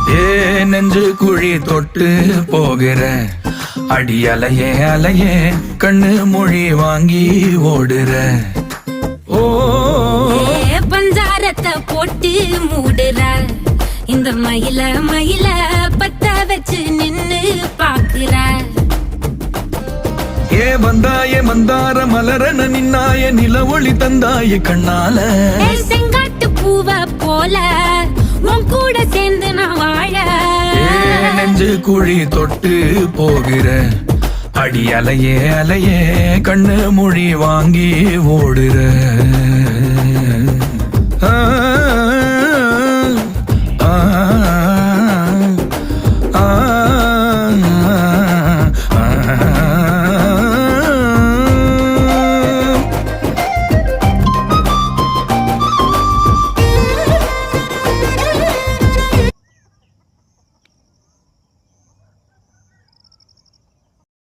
ஏ நெஞ்சு குழி தொட்டு போகிற அடி அலையே அலையே கண்ணு மொழி வாங்கி ஓடுற. ஓ பஞ்சாரத்தை போட்டு மூடுற இந்த மயில மயில பத்த வச்சு நின்னு பாக்குற. ஏ வந்தாய மந்தார மலரன நின்னாய நில ஒளி தந்தாய கண்ணால. செங்காட்டு பூவ போல உன் கூட சேர்ந்து நான் வாழ. நெஞ்சு குழி தொட்டு போகிற அடி அலையே அலையே கண்ணு மொழி வாங்கி ஓடுற. ஆ ஆ